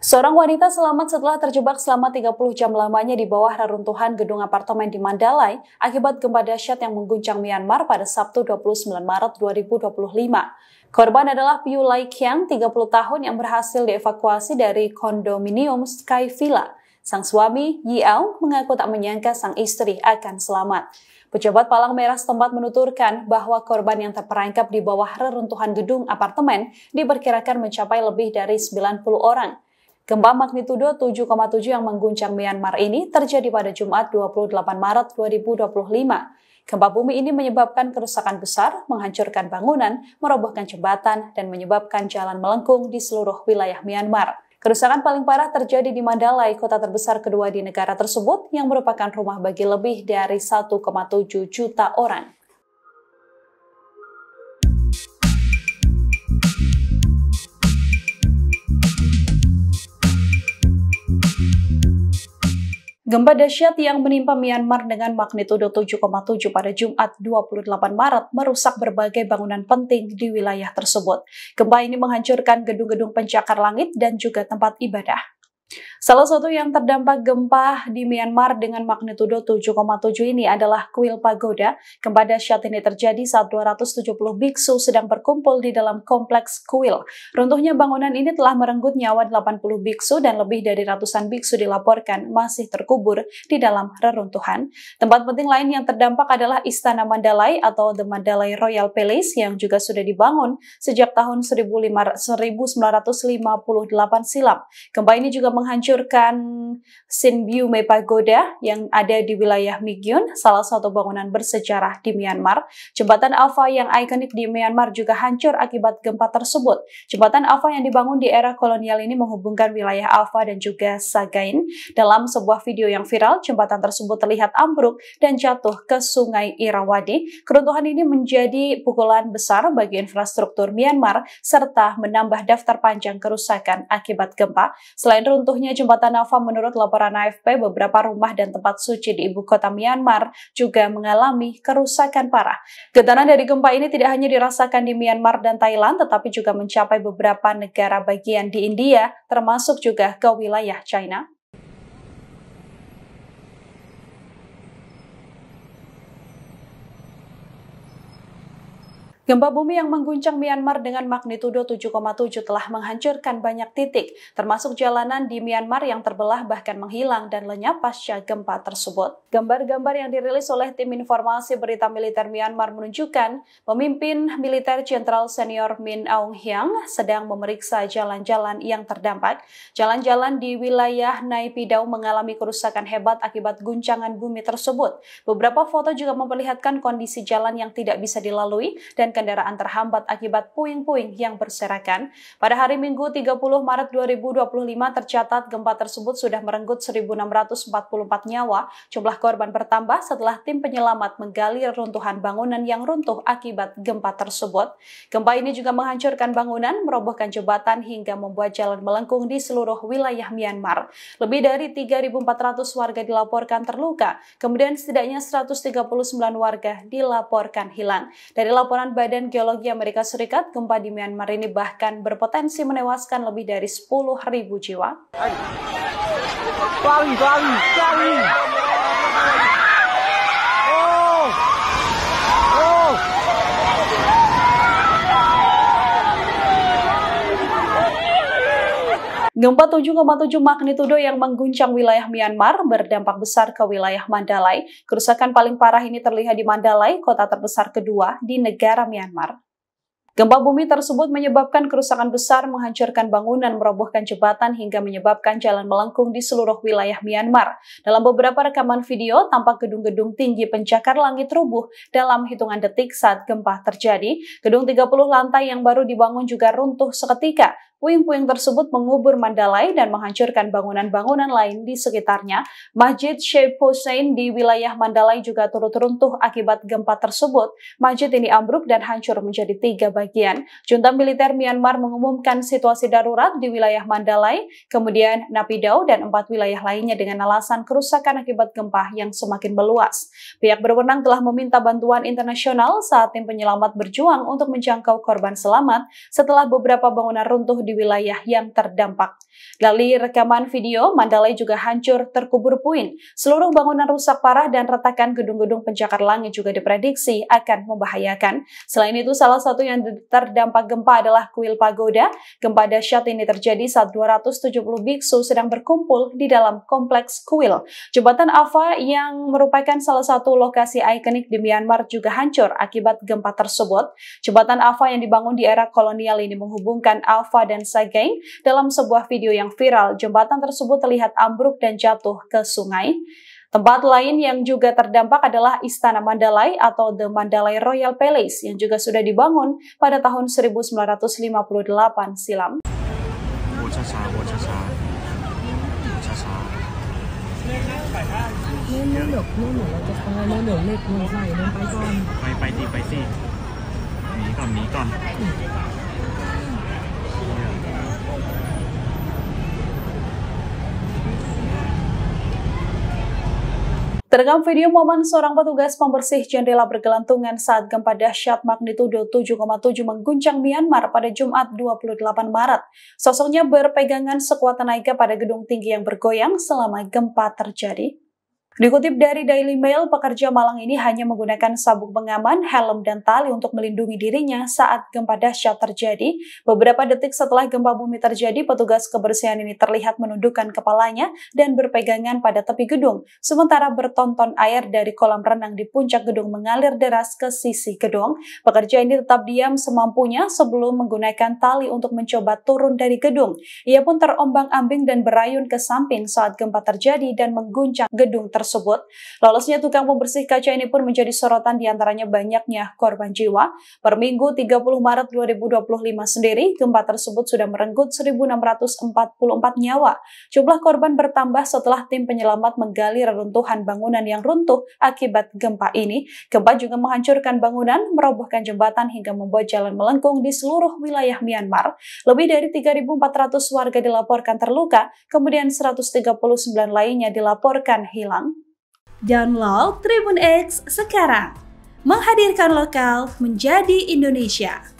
Seorang wanita selamat setelah terjebak selama 30 jam lamanya di bawah reruntuhan gedung apartemen di Mandalay akibat gempa dahsyat yang mengguncang Myanmar pada Sabtu 29 Maret 2025. Korban adalah Piu Lai Kiang, 30 tahun yang berhasil dievakuasi dari kondominium Sky Villa. Sang suami, Yi Aung, mengaku tak menyangka sang istri akan selamat. Pejabat Palang Merah setempat menuturkan bahwa korban yang terperangkap di bawah reruntuhan gedung apartemen diperkirakan mencapai lebih dari 90 orang. Gempa magnitudo 7,7 yang mengguncang Myanmar ini terjadi pada Jumat 28 Maret 2025. Gempa bumi ini menyebabkan kerusakan besar, menghancurkan bangunan, merobohkan jembatan, dan menyebabkan jalan melengkung di seluruh wilayah Myanmar. Kerusakan paling parah terjadi di Mandalay, kota terbesar kedua di negara tersebut, yang merupakan rumah bagi lebih dari 1,7 juta orang. Gempa dahsyat yang menimpa Myanmar dengan magnitudo 7,7 pada Jumat 28 Maret merusak berbagai bangunan penting di wilayah tersebut. Gempa ini menghancurkan gedung-gedung pencakar langit dan juga tempat ibadah. Salah satu yang terdampak gempa di Myanmar dengan magnitudo 7,7 ini adalah Kuil Pagoda. Gempa dahsyat ini terjadi saat 270 biksu sedang berkumpul di dalam kompleks kuil. Runtuhnya bangunan ini telah merenggut nyawa 80 biksu dan lebih dari ratusan biksu dilaporkan masih terkubur di dalam reruntuhan. Tempat penting lain yang terdampak adalah Istana Mandalay atau The Mandalay Royal Palace yang juga sudah dibangun sejak tahun 1958 silam. Gempa ini juga menghancurkan Sinbuyume Pagoda yang ada di wilayah Migyun, salah satu bangunan bersejarah di Myanmar. Jembatan Alpha yang ikonik di Myanmar juga hancur akibat gempa tersebut. Jembatan Alpha yang dibangun di era kolonial ini menghubungkan wilayah Alpha dan juga Sagaing. Dalam sebuah video yang viral, jembatan tersebut terlihat ambruk dan jatuh ke Sungai Irrawaddy. Keruntuhan ini menjadi pukulan besar bagi infrastruktur Myanmar serta menambah daftar panjang kerusakan akibat gempa. Selain runtuhnya jembatan Alpha, menurut laporan AFP, beberapa rumah dan tempat suci di ibu kota Myanmar juga mengalami kerusakan parah. Getaran dari gempa ini tidak hanya dirasakan di Myanmar dan Thailand, tetapi juga mencapai beberapa negara bagian di India, termasuk juga ke wilayah China. Gempa bumi yang mengguncang Myanmar dengan magnitudo 7,7 telah menghancurkan banyak titik, termasuk jalanan di Myanmar yang terbelah bahkan menghilang dan lenyap pasca gempa tersebut. Gambar-gambar yang dirilis oleh tim informasi berita militer Myanmar menunjukkan pemimpin militer Jenderal Senior Min Aung Hlaing sedang memeriksa jalan-jalan yang terdampak. Jalan-jalan di wilayah Naypyidaw mengalami kerusakan hebat akibat guncangan bumi tersebut. Beberapa foto juga memperlihatkan kondisi jalan yang tidak bisa dilalui dan kendaraan terhambat akibat puing-puing yang berserakan. Pada hari Minggu 30 Maret 2025 tercatat gempa tersebut sudah merenggut 1.644 nyawa. Jumlah korban bertambah setelah tim penyelamat menggali reruntuhan bangunan yang runtuh akibat gempa tersebut. Gempa ini juga menghancurkan bangunan, merobohkan jembatan hingga membuat jalan melengkung di seluruh wilayah Myanmar. Lebih dari 3.400 warga dilaporkan terluka, kemudian setidaknya 139 warga dilaporkan hilang. Dari laporan Badan Geologi Amerika Serikat, gempa di Myanmar ini bahkan berpotensi menewaskan lebih dari 10.000 jiwa. Gempa 7,7 magnitudo yang mengguncang wilayah Myanmar berdampak besar ke wilayah Mandalay. Kerusakan paling parah ini terlihat di Mandalay, kota terbesar kedua di negara Myanmar. Gempa bumi tersebut menyebabkan kerusakan besar, menghancurkan bangunan, merobohkan jembatan, hingga menyebabkan jalan melengkung di seluruh wilayah Myanmar. Dalam beberapa rekaman video, tampak gedung-gedung tinggi pencakar langit rubuh dalam hitungan detik saat gempa terjadi. Gedung 30 lantai yang baru dibangun juga runtuh seketika. Puing-puing tersebut mengubur Mandalay dan menghancurkan bangunan-bangunan lain di sekitarnya. Masjid Sheikh Hussein di wilayah Mandalay juga turut runtuh akibat gempa tersebut. Masjid ini ambruk dan hancur menjadi 3 bagian. Junta militer Myanmar mengumumkan situasi darurat di wilayah Mandalay, kemudian Naypyidaw dan 4 wilayah lainnya dengan alasan kerusakan akibat gempa yang semakin meluas. Pihak berwenang telah meminta bantuan internasional saat tim penyelamat berjuang untuk menjangkau korban selamat setelah beberapa bangunan runtuh di wilayah yang terdampak. Dari rekaman video, Mandalay juga hancur terkubur puing. Seluruh bangunan rusak parah dan retakan gedung-gedung pencakar langit juga diprediksi akan membahayakan. Selain itu, salah satu yang terdampak gempa adalah kuil pagoda. Gempa dahsyat ini terjadi saat 270 biksu sedang berkumpul di dalam kompleks kuil. Jembatan Ava yang merupakan salah satu lokasi ikonik di Myanmar juga hancur akibat gempa tersebut. Jembatan Ava yang dibangun di era kolonial ini menghubungkan Ava dan Sagaing. Dalam sebuah video yang viral, jembatan tersebut terlihat ambruk dan jatuh ke sungai. Tempat lain yang juga terdampak adalah Istana Mandalay atau The Mandalay Royal Palace yang juga sudah dibangun pada tahun 1958 silam. Terekam video momen seorang petugas pembersih jendela bergelantungan saat gempa dahsyat magnitudo 7,7 mengguncang Myanmar pada Jumat 28 Maret. Sosoknya berpegangan sekuat tenaga pada gedung tinggi yang bergoyang selama gempa terjadi. Dikutip dari Daily Mail, pekerja malang ini hanya menggunakan sabuk pengaman, helm, dan tali untuk melindungi dirinya saat gempa dahsyat terjadi. Beberapa detik setelah gempa bumi terjadi, petugas kebersihan ini terlihat menundukkan kepalanya dan berpegangan pada tepi gedung, sementara bertonton air dari kolam renang di puncak gedung mengalir deras ke sisi gedung. Pekerja ini tetap diam semampunya sebelum menggunakan tali untuk mencoba turun dari gedung. Ia pun terombang-ambing dan berayun ke samping saat gempa terjadi dan mengguncang gedung tersebut. Lolosnya tukang pembersih kaca ini pun menjadi sorotan diantaranya banyaknya korban jiwa. Per Minggu 30 Maret 2025 sendiri, gempa tersebut sudah merenggut 1.644 nyawa. Jumlah korban bertambah setelah tim penyelamat menggali reruntuhan bangunan yang runtuh akibat gempa ini. Gempa juga menghancurkan bangunan, merobohkan jembatan hingga membuat jalan melengkung di seluruh wilayah Myanmar. Lebih dari 3.400 warga dilaporkan terluka, kemudian 139 lainnya dilaporkan hilang. Download Tribun X sekarang, menghadirkan lokal menjadi Indonesia.